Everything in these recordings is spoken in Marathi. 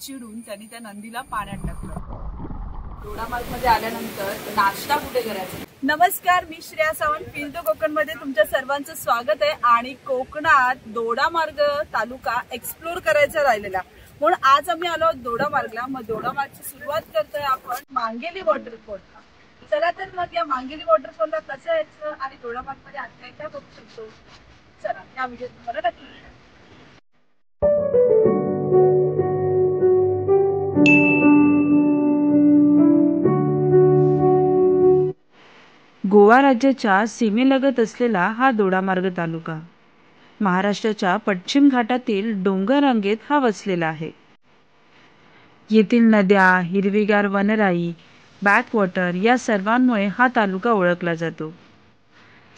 चिरून त्यांनी त्या नंदीला पाण्यात टाकलं। दोडामार्ग मध्ये आल्यानंतर नाश्ता कुठे करायचा? नमस्कार, मी श्रेया सावंत, फील द कोकण मध्ये तुमच्या सर्वांचं स्वागत आहे। आणि कोकणात दोडामार्ग तालुका एक्सप्लोर करायचा राहिलेला, म्हणून आज आम्ही आलो दोडामार्गला। मग दोडामार्गची सुरुवात करतोय आपण मांगेली वॉटरफॉल। चला तर मग या मांगेली वॉटरफॉलला कसं यायचं आणि दोडामार्ग मध्ये आता काय बघू शकतो, चला या व्हिडिओत तुम्हाला दाखवते। गोवा राज्याच्या सीमेलगत असलेला हा दोडामार्ग तालुका महाराष्ट्राच्या पश्चिम घाटातील डोंगर रांगेत हा वसलेला आहे। येथील नद्या, हिरवीगार वनराई, बॅकवॉटर या सर्वांमुळे हा तालुका ओळखला जातो।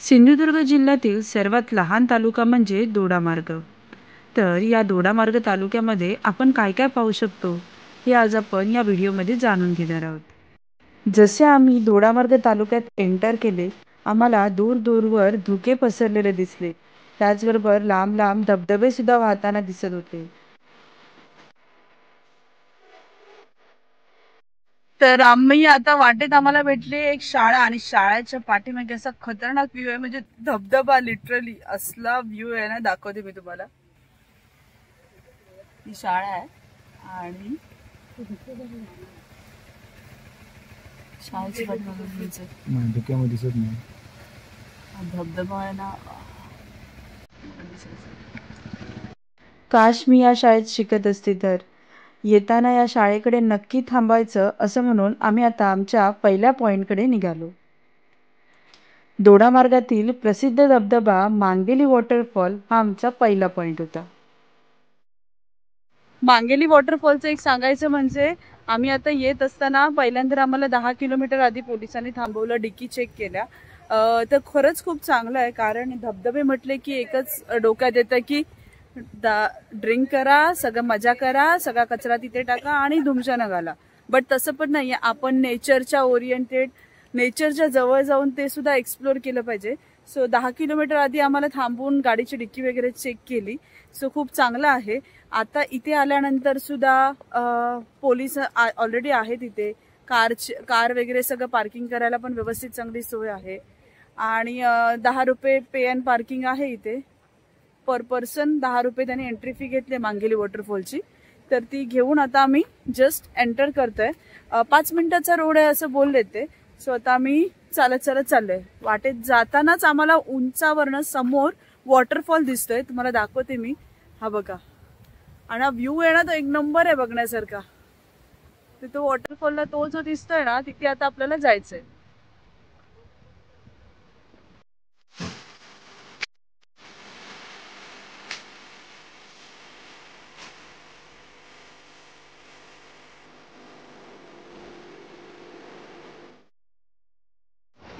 सिंधुदुर्ग जिल्ह्यातील सर्वात लहान तालुका म्हणजे दोडामार्ग। तर या दोडामार्ग तालुक्यामध्ये आपण काय काय पाहू शकतो हे आज आपण या व्हिडिओमध्ये जाणून घेणार आहोत। जसे आम्ही दोडामार्ग तालुक्यात एंटर केले, आम्हाला दूर दूरवर धुके पसरलेले दिसले। त्याचबरोबर लांब लांब धबधबे सुद्धा वाहताना दिसत होते। तर आम्ही आता वाटेत आम्हाला भेटली एक शाळा, आणि शाळेच्या पाठीमागे असा खतरनाक व्ह्यू आहे, म्हणजे धबधबा, लिटरली असला व्ह्यू आहे ना, दाखवते मी तुम्हाला। ही शाळा आहे आणि शाळेची पाठीमागे दिसत नाही, धबधबा आहे ना। काश मी या शाळेत शिकत असते तर। येताना या शाळेकडे नक्की थांबायचं असं म्हणून आम्ही आता आमच्या पहिल्या पॉइंटकडे निघालो। दोडामार्गातील प्रसिद्ध धबधबा मांगेली वॉटरफॉल हा आमचा पहिला पॉइंट होता। मांगेली वॉटरफॉलचं एक सांगायचं म्हणजे, आम्ही आता येत असताना पहिल्यांदा आम्हाला 10 किलोमीटर आधी पोलिसांनी थांबवलं, डिकी चेक केल्या। तर खरंच खूप चांगलं आहे, कारण धबधबे म्हटले की एकच डोक्यात येतं की ड्रिंक करा, सगळं मजा करा, सगळा कचरा तिथे टाका आणि धुमशानं घाला। बट तसं पण नाहीये, आपण नेचरच्या ओरिएंटेड, नेचरच्या जवळ जाऊन ते सुद्धा एक्सप्लोर केलं पाहिजे। सो 10 किलोमीटर आधी आम्हाला थांबवून गाडीची डिक्की वगैरे चेक केली। सो खूप चांगलं आहे। आता इथे आल्यानंतर सुद्धा पोलीस ऑलरेडी आहेत इथे। कार वगैरे सगळं पार्किंग करायला पण व्यवस्थित चांगली सोय आहे। आणि 10 रुपये पे अँड पार्किंग आहे इथे, पर पर्सन 10 रुपये त्यांनी एंट्री फी घेतली मांगेली वॉटरफॉलची। तर ती घेऊन आता आम्ही जस्ट एंटर करतोय। 5 मिनिटाचा रोड आहे असं बोलले ते। सो आता आम्ही चालत चालत चाललोय। वाटेत जातानाच आम्हाला उंचावरनं समोर वॉटरफॉल दिसतोय, तुम्हाला दाखवते मी। हा बघा, आणि हा व्ह्यू आहे ना, तो एक नंबर आहे बघण्यासारखा। तिथे वॉटरफॉलला तो जो दिसतोय ना, तिथे आता आपल्याला जायचंय।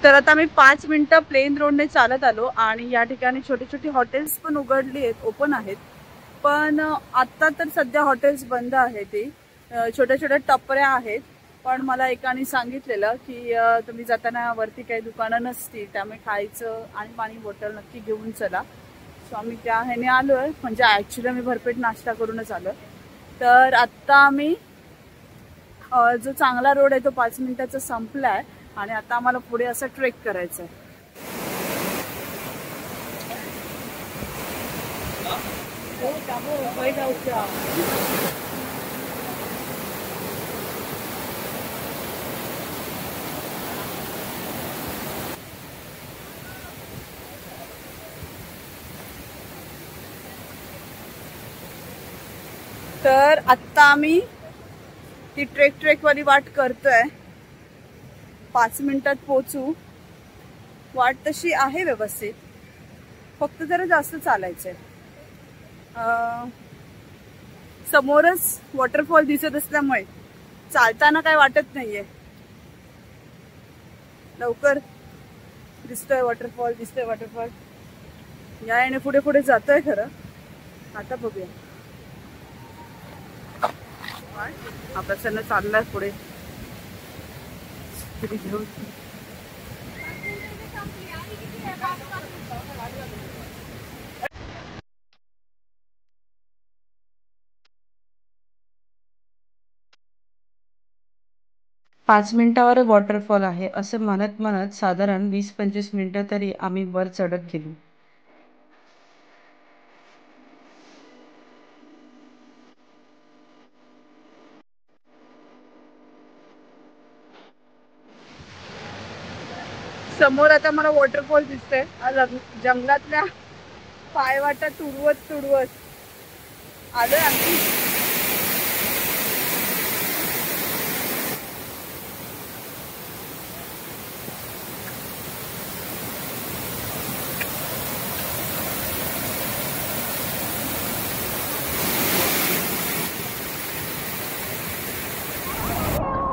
तर आता मी 5 मिनिटं प्लेन रोडने चालत आलो, आणि या ठिकाणी छोटी छोटी हॉटेल्स पण उघडली आहेत, ओपन आहेत। पण आता तर सध्या हॉटेल्स बंद आहेत, छोट्या छोट्या टपऱ्या आहेत। पण मला एकाने सांगितलेलं की तुम्ही जाताना वरती काही दुकानं नसतील, त्यामुळे खायचं आणि पाणी बॉटल नक्की घेऊन चला। सो आम्ही त्या ह्याने आलोय, म्हणजे ऍक्च्युली मी भरपेट नाश्ता करूनच आलोय। तर आता आम्ही जो चांगला रोड आहे तो 5 मिनिटाचा संपलाय, आणि आता आम्हाला पुढे असं ट्रेक करायचं आहे। तर आता आम्ही ती ट्रेक वाली वाट करतोय। 5 मिनिटात पोहोचू। वाट तशी आहे व्यवस्थित, फक्त जरा जास्त चालायचंय। समोरच वॉटरफॉल दिसत असल्यामुळे चालताना काय वाटत नाहीये। लवकर दिसतोय वॉटरफॉल, या याने पुढे पुढे जातोय खरं। आता बघूया, आपला सण चाललाय पुढे। घेऊन 5 मिनिटावर वॉटरफॉल आहे असं म्हणत म्हणत साधारण 20-25 मिनिटं तरी आम्ही वर चढत गेलो. समोर आता मला वॉटरफॉल दिसतंय. जंगलातल्या पायवाटा तुडवत आलोय आम्ही.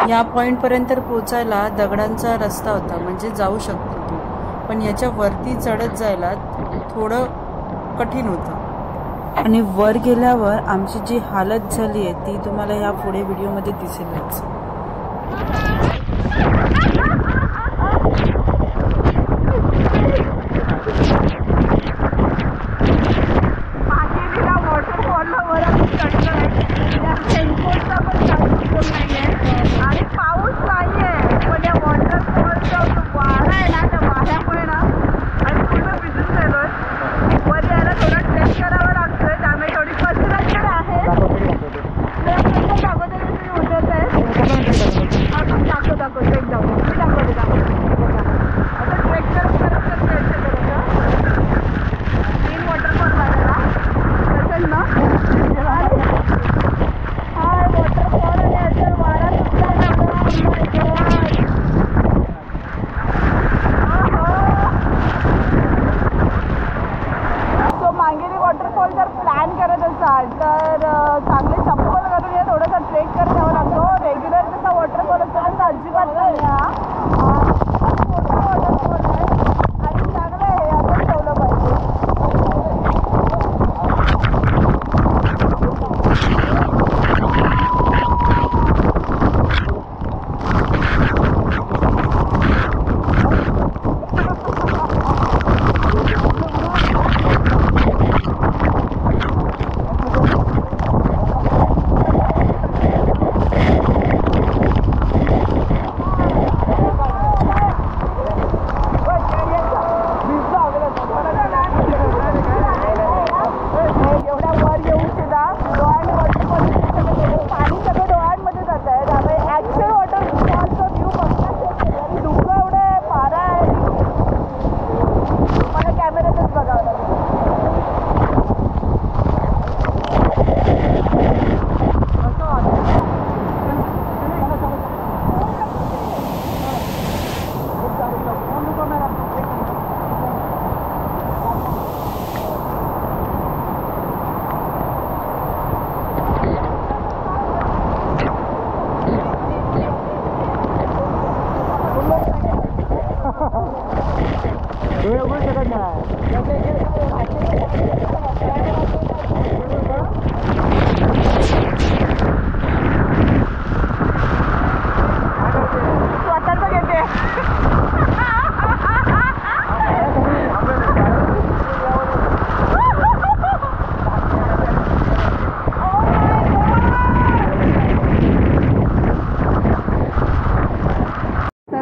या पॉईंटपर्यंत पोचायला दगडांचा रस्ता होता, म्हणजे जाऊ शकतो तू, पण याच्या वरती चढत जायला थोडं कठीण होतं. आणि वर गेल्यावर आमची जी हालत झाली आहे ती तुम्हाला ह्या पुढे व्हिडिओमध्ये दिसेलच.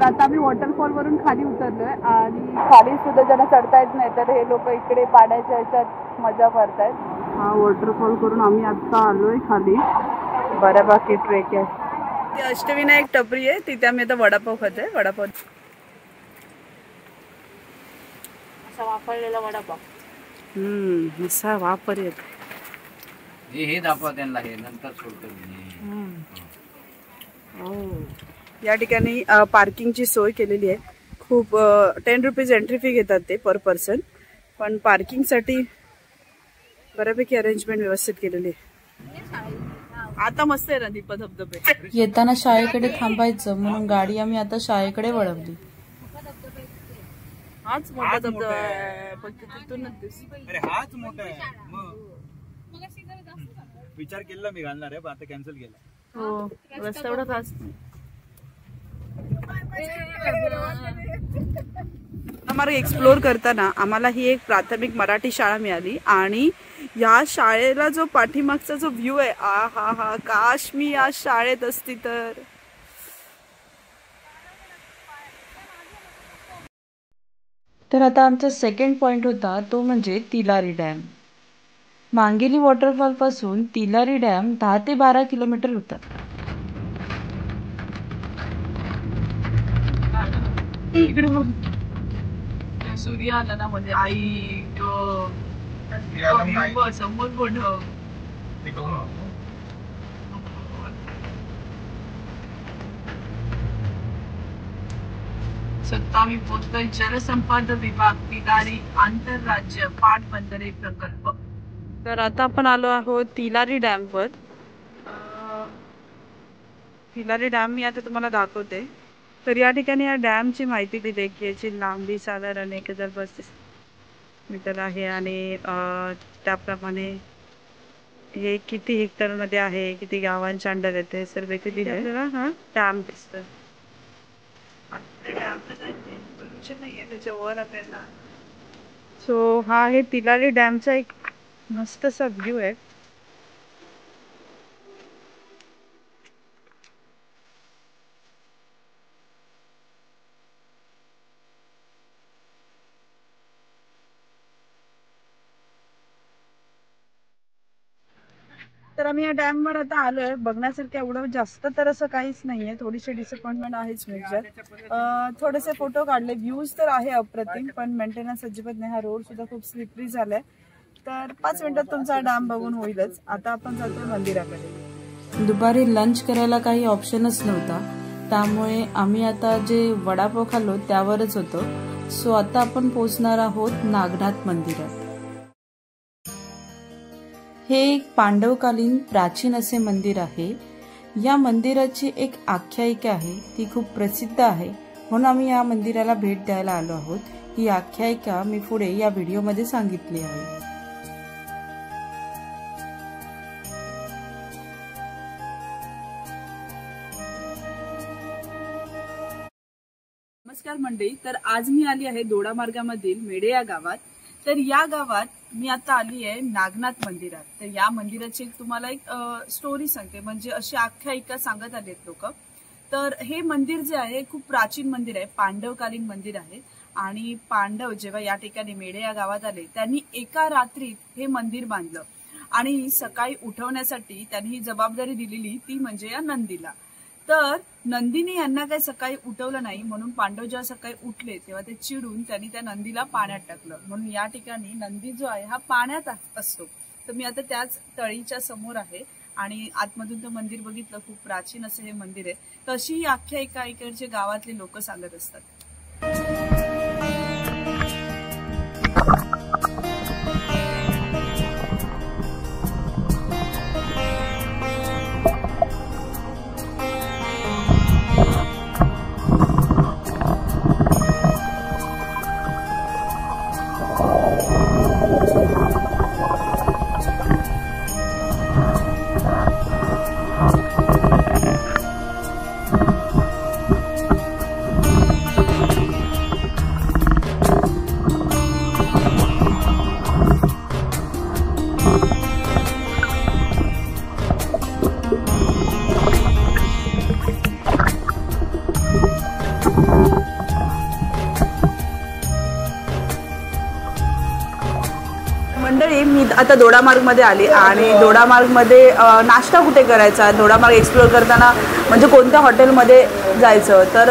आता आम्ही वॉटरफॉल वरून खाली उतरलोय आणि खाली सुद्धा ज्यांना चढता येत नाही तर हे लोक इकडे पाण्याच्या ह्याच्यात मजा करतायत. हा वॉटरफॉल करून आम्ही आता आलोय खाली. बऱ्यापैकी ट्रेक आहे. ती अष्टविनायक टपरी आहे, तिथे आम्ही आता वडापाव खातोय. वडापाव असा वाफळलेला वडापाव. असा वापर येत. हे दाखवा त्यांना, हे नंतर सोडतो. या ठिकाणी पार्किंगची सोय केलेली आहे. खूप 10 रुपीज एंट्री फी घेतात ते पर पर्सन, पण पार्किंगसाठी बऱ्यापैकी अरेंजमेंट व्यवस्थित केलेली आहे. आता मस्त आहे ना दीप धबधबे. येताना शाळेकडे थांबायचं म्हणून गाडी आम्ही आता शाळेकडे वळवली. हाच मोठा धबधबा आहे, पण तिथूनच दिसतो. अरे हाच मोठा आहे. विचार केला मी घालणार आहे, पण आता कॅन्सल केला. हो, रस्ता एवढा खास नाही. मार्ग एक्सप्लोर करताना आम्हाला ही एक प्राथमिक मराठी शाळा मिळाली आणि या शाळेला जो पाठीमागचा जो व्ह्यू आहे, आ हा हा, काश मी या शाळेत असती तर. तर आता आमचा सेकंड पॉईंट होता तो म्हणजे तिलारी डॅम. मांगेली वॉटरफॉलपासून तिलारी डॅम 10 ते 12 किलोमीटर होता. सूर्य आला ना म्हणजे आई समोर मोठं सत्तावी पोहोचतोय जलसंपदा विभाग तिलारी आंतरराज्य पाटबंधारे प्रकल्प. तर आता आपण आलो आहोत तिलारी डॅमवर. तिलारी डॅम मी आता तुम्हाला दाखवते. तर या ठिकाणी या डॅमची माहिती दिली की याची लांबी साधारण 1032 मीटर आहे आणि त्याप्रमाणे हे किती हेक्टरमध्ये आहे, किती गावांच्या अंडर येते, सर्व किती आपल्याला हा डॅम दिसतं. सो हा आहे तिलारी डॅमचा एक मस्तसा व्ह्यू आहे. तर आम्ही या डॅमवर आता आलोय. बघण्यासारखं एवढं जास्त तर असं काहीच नाहीये, थोडीशी डिसअपॉइंटमेंट आहेच म्हणजे. थोडेसे फोटो काढले, व्ह्यूज तर आहे अप्रतिम, पण मेंटेनन्स अजिबात नाही. हा रोड सुद्धा खूप स्लिपरी झालाय. तर 5 मिनिटात तुमचा डॅम बघून होईलच. आता आपण जातोय मंदिराकडे. दुपारी लंच करायला काही ऑप्शनच नव्हता, त्यामुळे आम्ही आता जे वडापाव खाल्लो त्यावरच होतो. सो आता आपण पोहोचणार आहोत नागनाथ मंदिरात. हे एक पांडवकालीन प्राचीन असे मंदिर आहे. या मंदिराची एक आख्यायिका आहे, ती खूप प्रसिद्ध आहे, म्हणून आम्ही या मंदिराला भेट द्यायला आलो आहोत. ही आख्यायिका मी पुढे या व्हिडिओमध्ये सांगितली आहे. नमस्कार मंडळी. तर आज मी आली आहे दोडामार्गामधील मेढे या गावात. तर या गावात मी आता आली आहे नागनाथ मंदिरात. तर या मंदिराची तुम्हाला एक स्टोरी सांगते, म्हणजे अशी आख्यायिका सांगत आलेत लोक. तर हे मंदिर जे आहे खूप प्राचीन मंदिर आहे, पांडवकालीन मंदिर आहे. आणि पांडव जेव्हा या ठिकाणी मेढे या गावात आले, त्यांनी एका रात्रीत हे मंदिर बांधलं आणि सकाळी उठवण्यासाठी त्यांनी ही जबाबदारी दिलेली, ती म्हणजे या नंदीला. तर नंदीने यांना काही सकाळी उठवलं नाही, म्हणून पांडव जेव्हा सकाळी उठले तेव्हा ते चिडून त्यांनी त्या नंदीला पाण्यात टाकलं. म्हणून या ठिकाणी नंदी जो आहे हा पाण्यात असतो. तर मी आता त्याच तळीच्या समोर आहे आणि आतमधून ते मंदिर बघितलं, खूप प्राचीन असं हे मंदिर आहे. तशी ही आख्यायिका इकडचे गावातले लोक सांगत असतात. मंडळी, मी आता दोडामार्गमध्ये आली आणि दोडामार्गमध्ये नाश्ता कुठे करायचा, दोडामार्ग एक्सप्लोअर करताना म्हणजे कोणत्या हॉटेलमध्ये जायचं. तर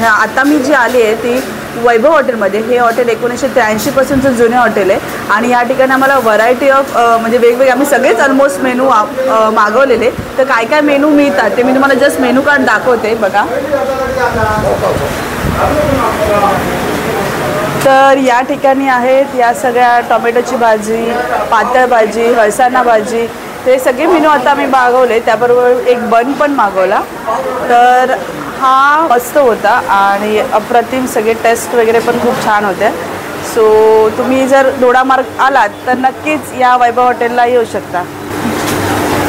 आता मी जी आली आहे ती वैभव हॉटेलमध्ये. हे हॉटेल 1983 पासूनचं जुने हॉटेल आहे आणि या ठिकाणी आम्हाला व्हरायटी ऑफ म्हणजे वेगवेगळे, आम्ही सगळेच ऑलमोस्ट मेनू मागवलेले. तर काय काय मेनू मिळतात ते मी तुम्हाला जस्ट मेनू कार्ड दाखवते बघा. तर या ठिकाणी आहेत या सगळ्या टोमॅटोची भाजी, पातळ भाजी, हळसाना भाजी, ते सगळे मेनू आता आम्ही मागवले. त्याबरोबर एक बन पण मागवला. तर हा मस्त होता आणि अप्रतिम, सगळे टेस्ट वगैरे पण खूप छान होत्या. सो तुम्ही जर दोडामार्ग आलात तर नक्कीच या वैभव हॉटेलला येऊ शकता.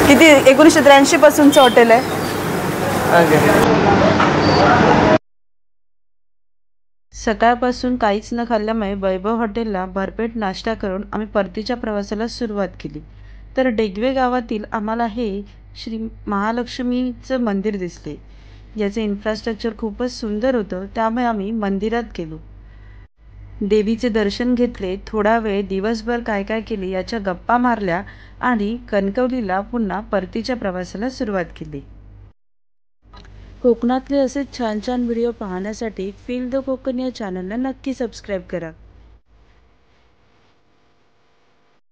किती 1983 पासूनचं हॉटेल आहे. सकाळपासून काहीच न खाल्ल्यामुळे वैभव हॉटेलला भरपेट नाश्ता करून आम्ही परतीच्या प्रवासाला सुरुवात केली. तर डेगवे गावातील आम्हाला हे श्री महालक्ष्मीचं मंदिर दिसले. याचे इन्फ्रास्ट्रक्चर खूपच सुंदर होतं, त्यामुळे आम्ही मंदिरात गेलो. देवीचे दर्शन घेतले, थोडा वेळ दिवसभर काय काय केले याच्या गप्पा मारल्या आणि कणकवलीला पुन्हा परतीच्या प्रवासाला सुरुवात केली. कोकणातले असे छान छान व्हिडिओ पाहण्यासाठी फील द कोकण या चॅनलला नक्की सबस्क्राईब करा.